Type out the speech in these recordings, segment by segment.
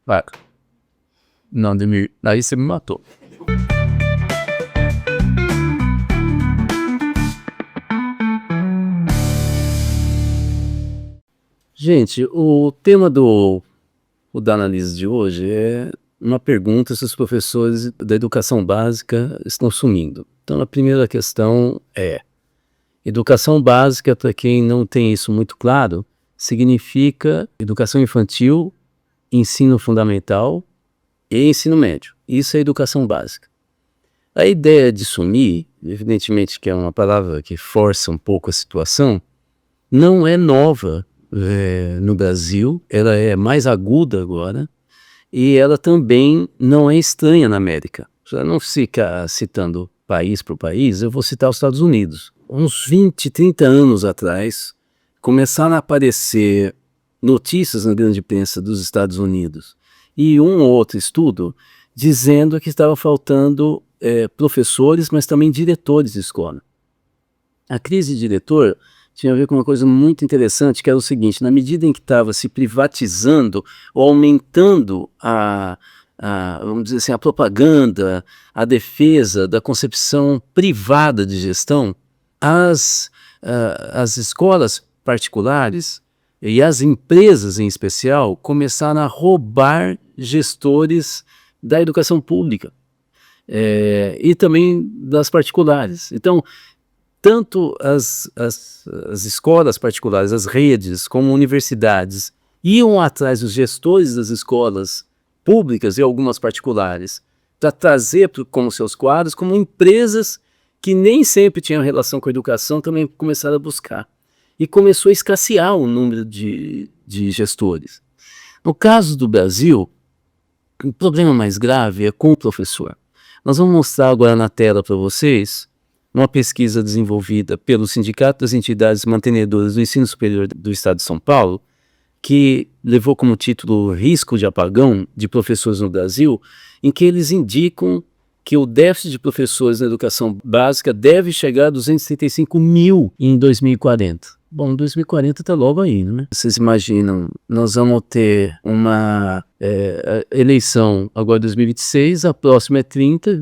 Vai. Não, Demir, aí você me matou. Gente, o tema da análise de hoje é uma pergunta se os professores da educação básica estão sumindo. Então, a primeira questão é: educação básica, para quem não tem isso muito claro, significa educação infantil, ensino fundamental e ensino médio. Isso é educação básica. A ideia de sumir, evidentemente que é uma palavra que força um pouco a situação, não é nova no Brasil, ela é mais aguda agora e ela também não é estranha na América. Para não ficar citando país por país, eu vou citar os Estados Unidos. Uns 20, 30 anos atrás, começaram a aparecer notícias na grande imprensa dos Estados Unidos e um ou outro estudo dizendo que estava faltando professores, mas também diretores de escola. A crise de diretor tinha a ver com uma coisa muito interessante, que era o seguinte: na medida em que estava se privatizando ou aumentando vamos dizer assim, a propaganda, a defesa da concepção privada de gestão, as escolas particulares e as empresas em especial começaram a roubar gestores da educação pública e também das particulares. Então, tanto as escolas particulares, as redes, como universidades, iam atrás dos gestores das escolas públicas e algumas particulares para trazer como seus quadros, como empresas que nem sempre tinham relação com a educação também começaram a buscar. E começou a escassear o número de gestores. No caso do Brasil, o problema mais grave é com o professor. Nós vamos mostrar agora na tela para vocês uma pesquisa desenvolvida pelo Sindicato das Entidades Mantenedoras do Ensino Superior do Estado de São Paulo, que levou como título Risco de Apagão de Professores no Brasil, em que eles indicam que o déficit de professores na educação básica deve chegar a 235 mil em 2040. Bom, 2040 está logo aí, né? Vocês imaginam, nós vamos ter uma eleição agora em 2026, a próxima é 30,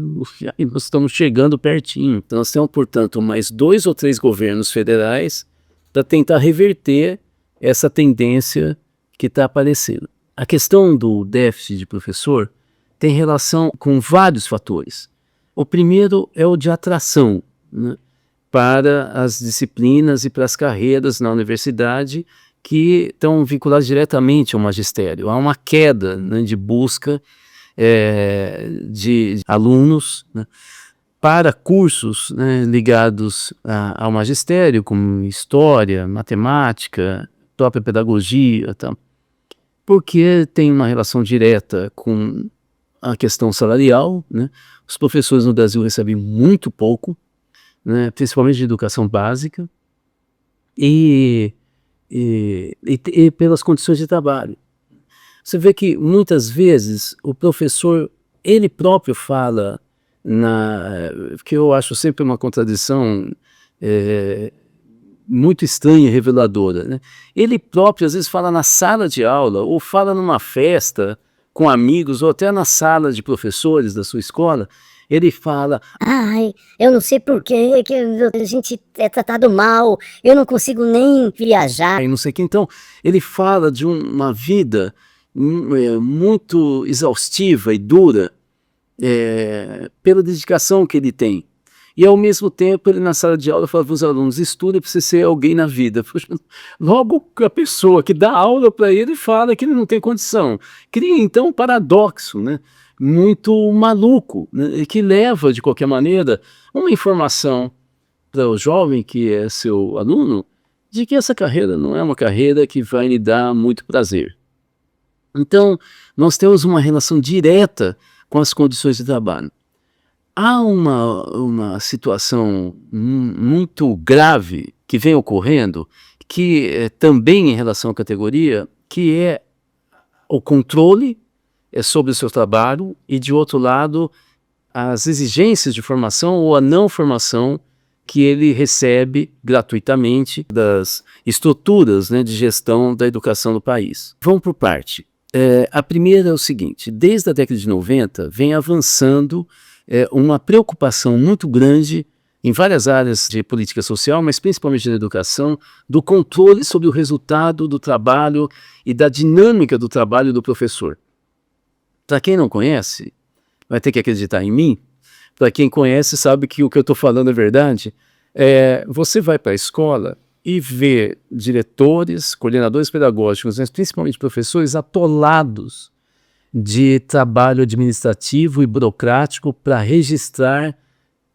e nós estamos chegando pertinho. Então nós temos, portanto, mais 2 ou 3 governos federais para tentar reverter essa tendência que está aparecendo. A questão do déficit de professor tem relação com vários fatores. O primeiro é o de atração, né, para as disciplinas e para as carreiras na universidade que estão vinculadas diretamente ao magistério. Há uma queda, né, de busca de alunos, né, para cursos, né, ligados ao magistério, como história, matemática, própria pedagogia, tá? Porque tem uma relação direta com a questão salarial, né? Os professores no Brasil recebem muito pouco, né, principalmente de educação básica, e pelas condições de trabalho. Você vê que muitas vezes o professor, ele próprio fala, que eu acho sempre uma contradição muito estranha e reveladora, né? Ele próprio às vezes fala na sala de aula, ou fala numa festa com amigos, ou até na sala de professores da sua escola. Ele fala: ai, eu não sei por que a gente é tratado mal, eu não consigo nem viajar. e não sei o que. Então, ele fala de uma vida muito exaustiva e dura pela dedicação que ele tem. E ao mesmo tempo, ele na sala de aula fala para os alunos: estuda para você ser alguém na vida. Logo, a pessoa que dá aula para ele fala que ele não tem condição. Cria então um paradoxo, né, muito maluco, né, que leva, de qualquer maneira, uma informação para o jovem que é seu aluno, de que essa carreira não é uma carreira que vai lhe dar muito prazer. Então, nós temos uma relação direta com as condições de trabalho. Há uma situação muito grave que vem ocorrendo, que também em relação à categoria, que é o controle sobre o seu trabalho e, de outro lado, as exigências de formação ou a não formação que ele recebe gratuitamente das estruturas, né, de gestão da educação do país. Vamos por parte. A primeira é o seguinte: desde a década de 90 vem avançando uma preocupação muito grande em várias áreas de política social, mas principalmente na educação, do controle sobre o resultado do trabalho e da dinâmica do trabalho do professor. Para quem não conhece, vai ter que acreditar em mim. Para quem conhece, sabe que o que eu estou falando é verdade. Você vai para a escola e vê diretores, coordenadores pedagógicos, mas principalmente professores, atolados de trabalho administrativo e burocrático para registrar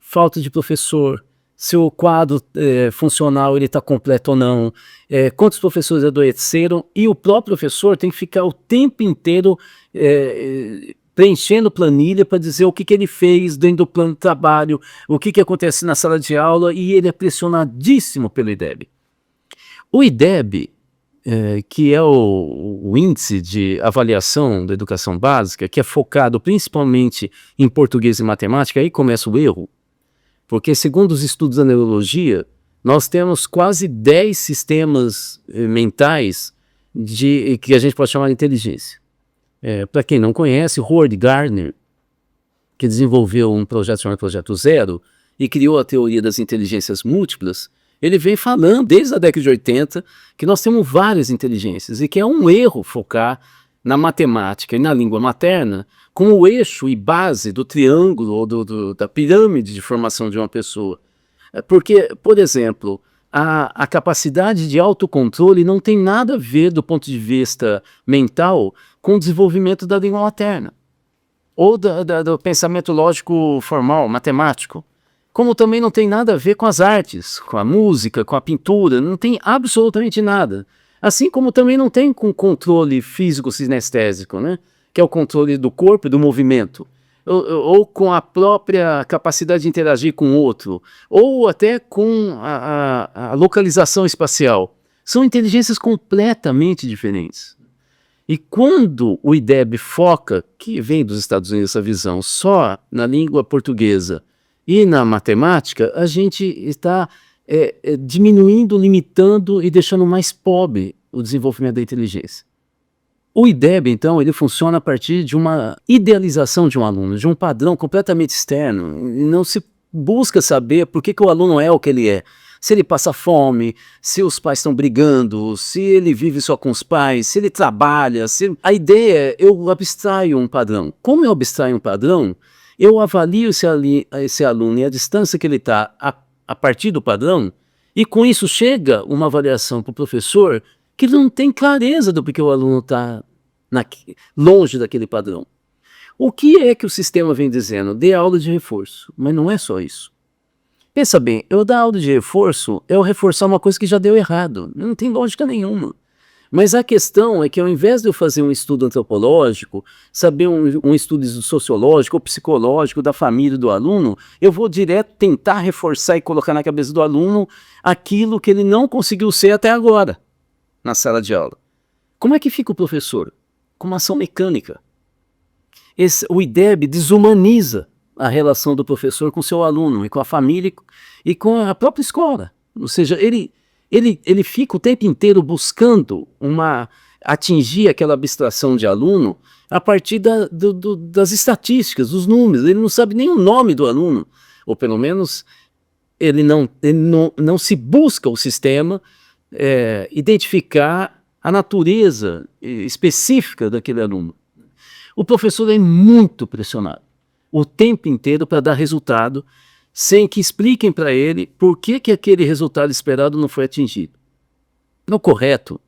falta de professor, se o quadro funcional está completo ou não, quantos professores adoeceram, e o próprio professor tem que ficar o tempo inteiro preenchendo planilha para dizer o que ele fez dentro do plano de trabalho, o que acontece na sala de aula, e ele é pressionadíssimo pelo IDEB. O IDEB, que é o índice de avaliação da educação básica, que é focado principalmente em português e matemática, aí começa o erro, porque segundo os estudos da neurologia, nós temos quase 10 sistemas mentais que a gente pode chamar de inteligência. Para quem não conhece, Howard Gardner, que desenvolveu um projeto chamado Projeto Zero e criou a teoria das inteligências múltiplas, ele vem falando desde a década de 80 que nós temos várias inteligências e que é um erro focar na matemática e na língua materna como o eixo e base do triângulo ou da pirâmide de formação de uma pessoa. Porque, por exemplo, a capacidade de autocontrole não tem nada a ver do ponto de vista mental com o desenvolvimento da língua materna ou do pensamento lógico formal, matemático. Como também não tem nada a ver com as artes, com a música, com a pintura, não tem absolutamente nada. Assim como também não tem com controle físico-sinestésico, né? Que é o controle do corpo e do movimento, ou com a própria capacidade de interagir com o outro, ou até com a localização espacial. São inteligências completamente diferentes. E quando o IDEB foca, que vem dos Estados Unidos essa visão, só na língua portuguesa e na matemática, a gente está diminuindo, limitando e deixando mais pobre o desenvolvimento da inteligência. O IDEB, então, ele funciona a partir de uma idealização de um aluno, de um padrão completamente externo. E não se busca saber por que o aluno é o que ele é. Se ele passa fome, se os pais estão brigando, se ele vive só com os pais, se ele trabalha. A ideia é eu abstraio um padrão. Como eu abstraio um padrão, eu avalio esse aluno e a distância que ele está a partir do padrão, e com isso chega uma avaliação para o professor que não tem clareza do porquê o aluno está longe daquele padrão. O que é que o sistema vem dizendo? Dê aula de reforço, mas não é só isso. Pensa bem, eu dar aula de reforço é eu reforçar uma coisa que já deu errado, não tem lógica nenhuma. Mas a questão é que ao invés de eu fazer um estudo antropológico, saber um estudo sociológico ou psicológico da família do aluno, eu vou direto tentar reforçar e colocar na cabeça do aluno aquilo que ele não conseguiu ser até agora na sala de aula. Como é que fica o professor? Com uma ação mecânica. O IDEB desumaniza a relação do professor com seu aluno e com a família e com a própria escola. Ou seja, ele fica o tempo inteiro buscando atingir aquela abstração de aluno a partir das estatísticas, dos números. Ele não sabe nem o nome do aluno, ou pelo menos ele não se busca o sistema identificar a natureza específica daquele aluno. O professor é muito pressionado o tempo inteiro para dar resultado, sem que expliquem para ele por que aquele resultado esperado não foi atingido. O correto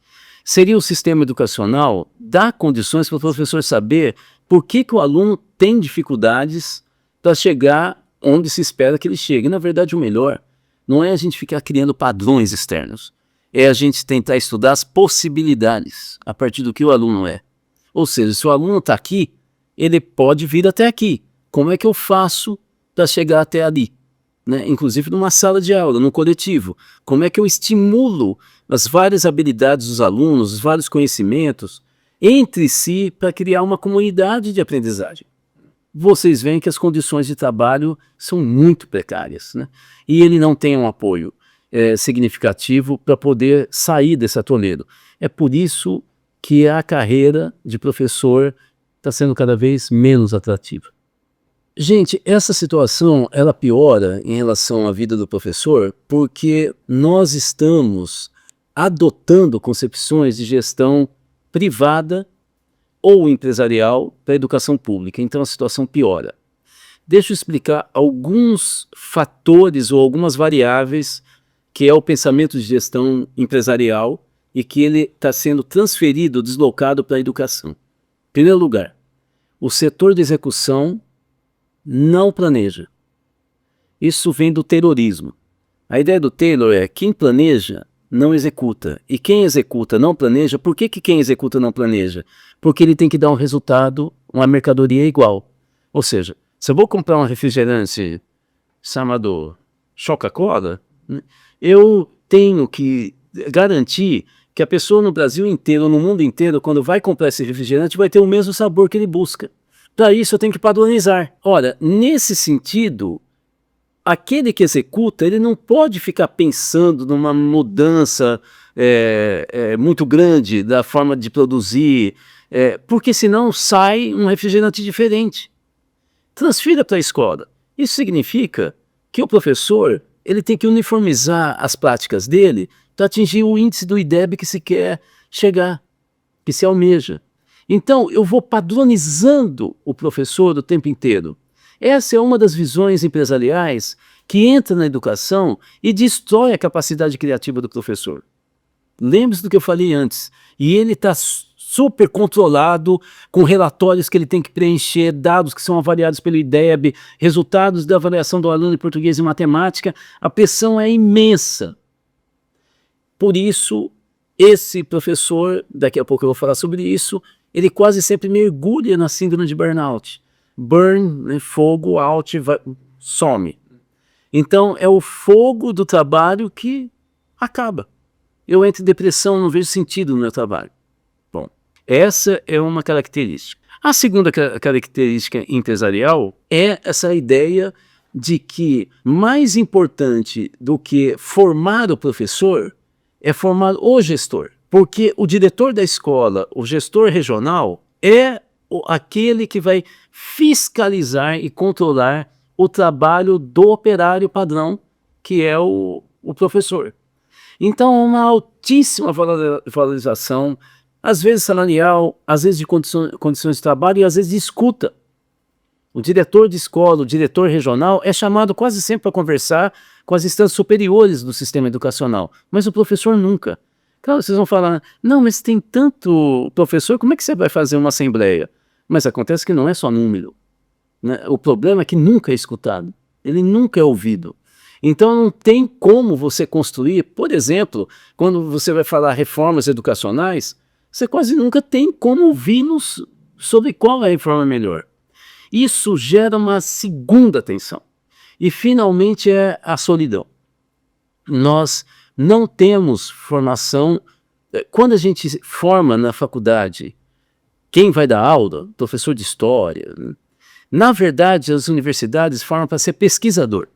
seria o sistema educacional dar condições para o professor saber por que o aluno tem dificuldades para chegar onde se espera que ele chegue. Na verdade, o melhor não é a gente ficar criando padrões externos, é a gente tentar estudar as possibilidades a partir do que o aluno é. Ou seja, se o aluno está aqui, ele pode vir até aqui. Como é que eu faço para chegar até ali? Né? Inclusive numa sala de aula, num coletivo. Como é que eu estimulo as várias habilidades dos alunos, os vários conhecimentos entre si para criar uma comunidade de aprendizagem? Vocês veem que as condições de trabalho são muito precárias, né? E ele não tem um apoio significativo para poder sair desse atoleiro. É por isso que a carreira de professor está sendo cada vez menos atrativa. Gente, essa situação ela piora em relação à vida do professor porque nós estamos adotando concepções de gestão privada ou empresarial para a educação pública, então a situação piora. Deixa eu explicar alguns fatores ou algumas variáveis que é o pensamento de gestão empresarial e que ele está sendo transferido, deslocado para a educação. Em primeiro lugar, o setor de execução não planeja. Isso vem do taylorismo. A ideia do Taylor é quem planeja não executa. E quem executa não planeja. Por que quem executa não planeja? Porque ele tem que dar um resultado, uma mercadoria igual. Ou seja, se eu vou comprar um refrigerante chamado Coca-Cola, eu tenho que garantir que a pessoa no Brasil inteiro, no mundo inteiro, quando vai comprar esse refrigerante, vai ter o mesmo sabor que ele busca. Para isso eu tenho que padronizar. Ora, nesse sentido, aquele que executa, ele não pode ficar pensando numa mudança muito grande da forma de produzir, porque senão sai um refrigerante diferente. Transfira para a escola. Isso significa que o professor ele tem que uniformizar as práticas dele para atingir o índice do IDEB que se quer chegar, que se almeja. Então, eu vou padronizando o professor o tempo inteiro. Essa é uma das visões empresariais que entra na educação e destrói a capacidade criativa do professor. Lembre-se do que eu falei antes. E ele está super controlado, com relatórios que ele tem que preencher, dados que são avaliados pelo IDEB, resultados da avaliação do aluno em português e matemática. A pressão é imensa. Por isso, esse professor, daqui a pouco eu vou falar sobre isso, ele quase sempre mergulha na síndrome de burnout. Burn, né, fogo, out, some. Então é o fogo do trabalho que acaba. Eu entro em depressão, não vejo sentido no meu trabalho. Bom, essa é uma característica. A segunda característica empresarial é essa ideia de que mais importante do que formar o professor é formar o gestor. Porque o diretor da escola, o gestor regional, é aquele que vai fiscalizar e controlar o trabalho do operário padrão, que é o professor. Então, uma altíssima valorização, às vezes salarial, às vezes de condições de trabalho e às vezes de escuta. O diretor de escola, o diretor regional é chamado quase sempre para conversar com as instâncias superiores do sistema educacional, mas o professor nunca. Claro, vocês vão falar, não, mas tem tanto professor, como é que você vai fazer uma assembleia? Mas acontece que não é só número, né? O problema é que nunca é escutado, ele nunca é ouvido. Então não tem como você construir, por exemplo, quando você vai falar reformas educacionais, você quase nunca tem como ouvir-nos sobre qual é a reforma melhor. Isso gera uma segunda tensão. E finalmente é a solidão. Nós não temos formação. Quando a gente forma na faculdade quem vai dar aula, professor de história, na verdade as universidades formam para ser pesquisador.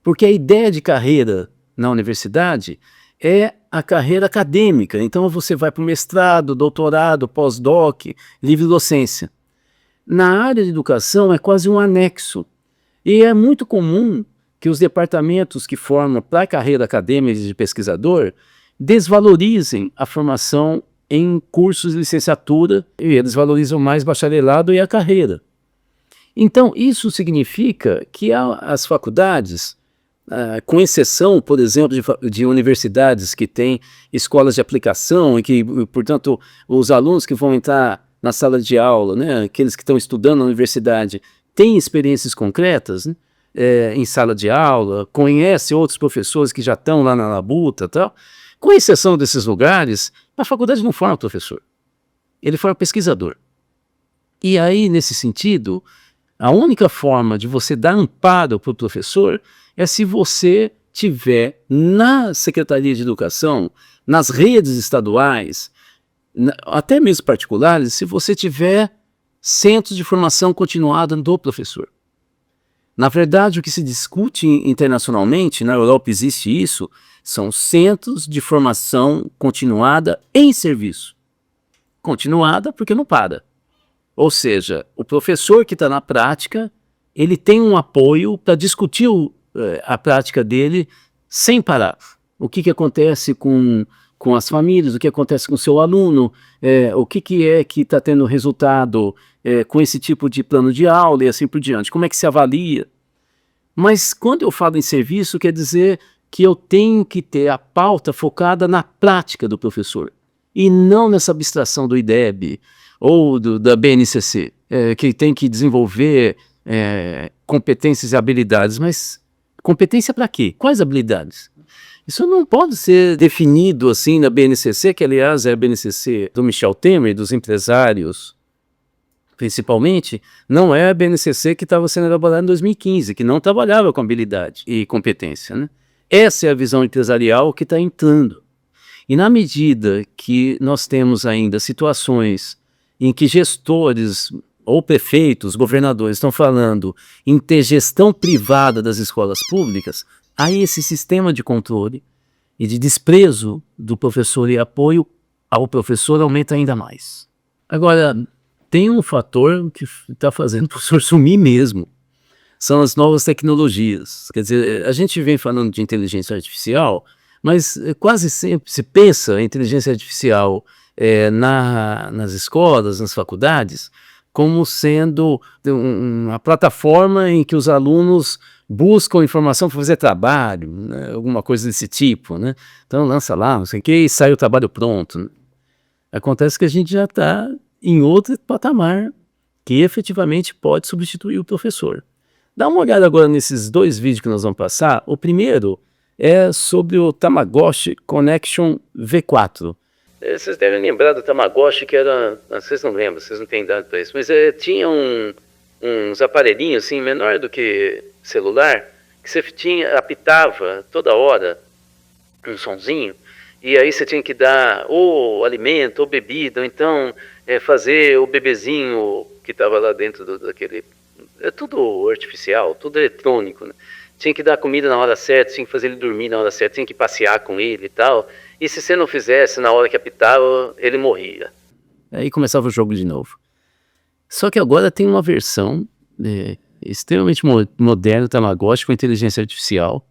Porque a ideia de carreira na universidade é a carreira acadêmica. Então você vai para o mestrado, doutorado, pós-doc, livre docência. Na área de educação é quase um anexo. E é muito comum que os departamentos que formam para a carreira acadêmica de pesquisador desvalorizem a formação em cursos de licenciatura e eles valorizam mais bacharelado e a carreira. Então isso significa que as faculdades, com exceção, por exemplo, de universidades que têm escolas de aplicação e que, portanto, os alunos que vão entrar na sala de aula, né, aqueles que estão estudando na universidade, têm experiências concretas, né, em sala de aula, conhece outros professores que já estão lá na labuta e tal. Com exceção desses lugares, a faculdade não forma professor, ele forma pesquisador. E aí, nesse sentido, a única forma de você dar amparo para o professor é se você tiver na Secretaria de Educação, nas redes estaduais, até mesmo particulares, se você tiver centros de formação continuada do professor. Na verdade, o que se discute internacionalmente, na Europa existe isso, são centros de formação continuada em serviço. continuada porque não para. Ou seja, o professor que está na prática, ele tem um apoio para discutir a prática dele sem parar. O que acontece com as famílias, o que acontece com o seu aluno, o que é que está tendo resultado com esse tipo de plano de aula e assim por diante. Como é que se avalia? Mas quando eu falo em serviço, quer dizer que eu tenho que ter a pauta focada na prática do professor e não nessa abstração do IDEB ou da BNCC, que tem que desenvolver competências e habilidades. Mas competência para quê? Quais habilidades? Isso não pode ser definido assim na BNCC, que aliás é a BNCC do Michel Temer, dos empresários, principalmente, não é a BNCC que estava sendo elaborada em 2015, que não trabalhava com habilidade e competência, né? Essa é a visão empresarial que está entrando. E na medida que nós temos ainda situações em que gestores ou prefeitos, governadores estão falando em ter gestão privada das escolas públicas, aí esse sistema de controle e de desprezo do professor e apoio ao professor aumenta ainda mais. Agora, tem um fator que está fazendo o professor sumir mesmo. São as novas tecnologias. Quer dizer, a gente vem falando de inteligência artificial, mas quase sempre se pensa em inteligência artificial nas escolas, nas faculdades, como sendo uma plataforma em que os alunos buscam informação para fazer trabalho, né, alguma coisa desse tipo, né? Então lança lá, não sei o que, e sai o trabalho pronto, né? Acontece que a gente já está em outro patamar que efetivamente pode substituir o professor. Dá uma olhada agora nesses 2 vídeos que nós vamos passar. O primeiro é sobre o Tamagotchi Connection V4. Vocês devem lembrar do Tamagotchi, que era... Vocês não lembram, vocês não têm idade para isso, mas tinha uns aparelhinhos assim, menor do que celular, que você apitava toda hora um sonzinho, e aí você tinha que dar ou alimento, ou bebida, ou então fazer o bebezinho que estava lá dentro daquele... É tudo artificial, tudo eletrônico, né? Tinha que dar comida na hora certa, tinha que fazer ele dormir na hora certa, tinha que passear com ele e tal. E se você não fizesse na hora que apitava, ele morria. Aí começava o jogo de novo. Só que agora tem uma versão extremamente moderna, Tamagotchi, com inteligência artificial,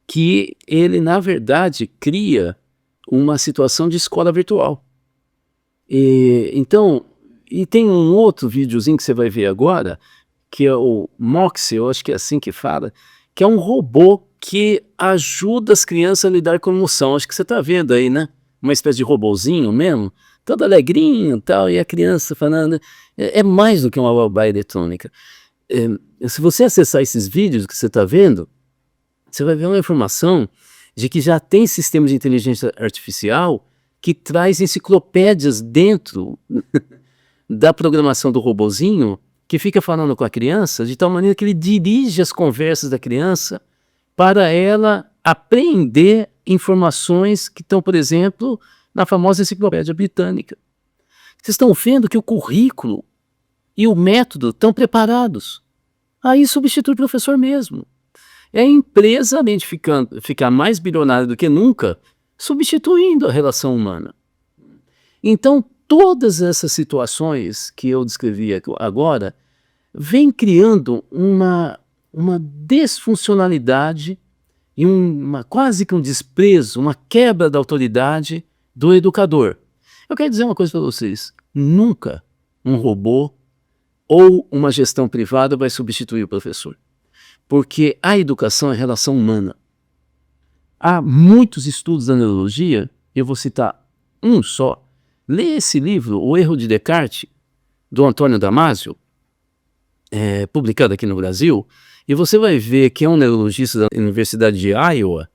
que ele, na verdade, cria uma situação de escola virtual. E tem um outro videozinho que você vai ver agora, que é o Moxie, eu acho que é assim que fala, que é um robô que ajuda as crianças a lidar com emoção. Acho que você está vendo aí, né? Uma espécie de robozinho mesmo, todo alegrinho e tal, e a criança falando... É mais do que uma babá eletrônica. Se você acessar esses vídeos que você está vendo, você vai ver uma informação de que já tem sistemas de inteligência artificial que traz enciclopédias dentro da programação do robozinho, que fica falando com a criança de tal maneira que ele dirige as conversas da criança para ela aprender informações que estão, por exemplo, na famosa enciclopédia britânica. Vocês estão vendo que o currículo e o método estão preparados. Aí substitui o professor mesmo. É a empresa, além de ficar mais bilionária do que nunca, substituindo a relação humana. Então, todas essas situações que eu descrevi agora vêm criando uma desfuncionalidade e quase que um desprezo, uma quebra da autoridade do educador. Eu quero dizer uma coisa para vocês: nunca um robô ou uma gestão privada vai substituir o professor, porque a educação é relação humana. Há muitos estudos da neurologia, eu vou citar um só. Lê esse livro, O Erro de Descartes, do Antônio Damasio, publicado aqui no Brasil, e você vai ver que é um neurologista da Universidade de Iowa,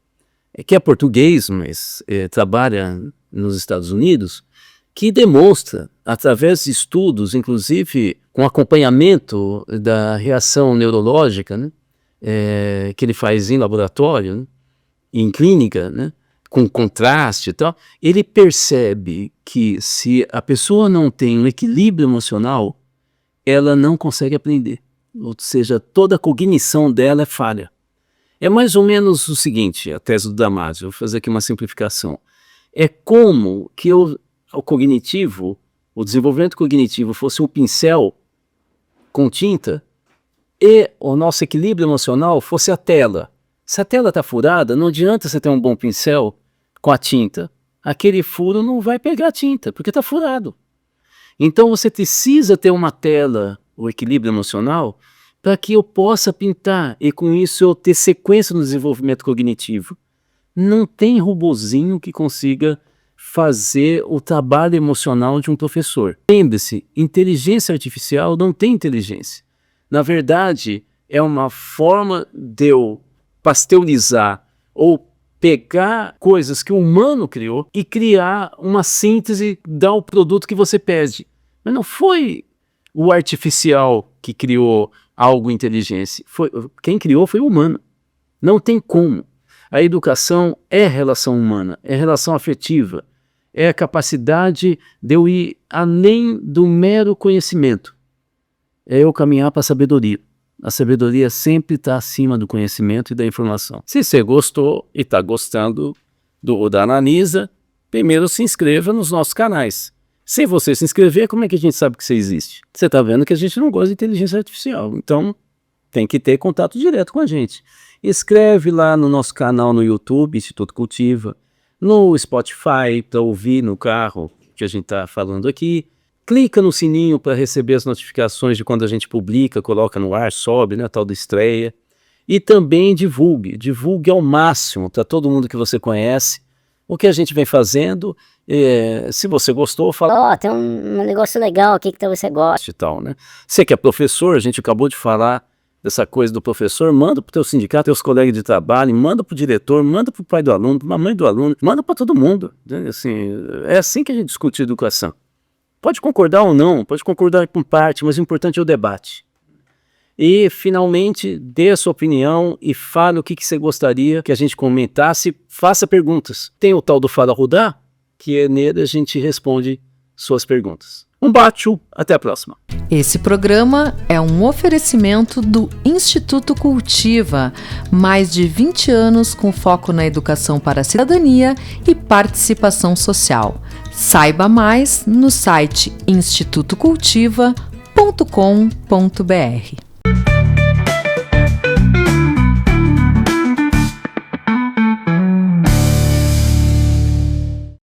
que é português, mas trabalha nos Estados Unidos, que demonstra, através de estudos, inclusive com acompanhamento da reação neurológica, né, que ele faz em laboratório, né, em clínica, né, com contraste e tal, ele percebe que se a pessoa não tem um equilíbrio emocional, ela não consegue aprender. Ou seja, toda a cognição dela é falha. É mais ou menos o seguinte, a tese do Damasio, vou fazer aqui uma simplificação. É como que o cognitivo o desenvolvimento cognitivo fosse um pincel com tinta e o nosso equilíbrio emocional fosse a tela. Se a tela está furada, não adianta você ter um bom pincel com a tinta. Aquele furo não vai pegar a tinta, porque está furado. Então você precisa ter uma tela, o equilíbrio emocional, para que eu possa pintar e com isso eu ter sequência no desenvolvimento cognitivo. Não tem robozinho que consiga fazer o trabalho emocional de um professor. Lembre-se, inteligência artificial não tem inteligência. Na verdade, é uma forma de eu pasteurizar ou pegar coisas que o humano criou e criar uma síntese, dar o produto que você pede. Mas não foi o artificial que criou algo inteligente. Quem criou foi o humano. Não tem como. A educação é relação humana, é relação afetiva, é a capacidade de eu ir além do mero conhecimento. É eu caminhar para a sabedoria. A sabedoria sempre está acima do conhecimento e da informação. Se você gostou e está gostando da Ananisa, primeiro se inscreva nos nossos canais. Se você se inscrever, como é que a gente sabe que você existe? Você está vendo que a gente não gosta de inteligência artificial, então tem que ter contato direto com a gente. Escreve lá no nosso canal no YouTube, Instituto Cultiva, no Spotify, para ouvir no carro que a gente está falando aqui. Clica no sininho para receber as notificações de quando a gente publica, coloca no ar, sobe, né, tal da estreia. E também divulgue ao máximo para todo mundo que você conhece o que a gente vem fazendo. Se você gostou, fala. Tem um negócio legal aqui que talvez você goste. E tal, né? Você que é professor, a gente acabou de falar dessa coisa do professor, manda para o teu sindicato, teus colegas de trabalho, manda para o diretor, manda para o pai do aluno, para a mãe do aluno, manda para todo mundo. Assim, é assim que a gente discute educação. Pode concordar ou não, pode concordar com parte, mas o importante é o debate. E, finalmente, dê a sua opinião e fale o que você gostaria que a gente comentasse, faça perguntas. Tem o tal do Fala Rudá, que é nele a gente responde suas perguntas. Um bate, até a próxima. Esse programa é um oferecimento do Instituto Cultiva, mais de 20 anos com foco na educação para a cidadania e participação social. Saiba mais no site institutocultiva.com.br.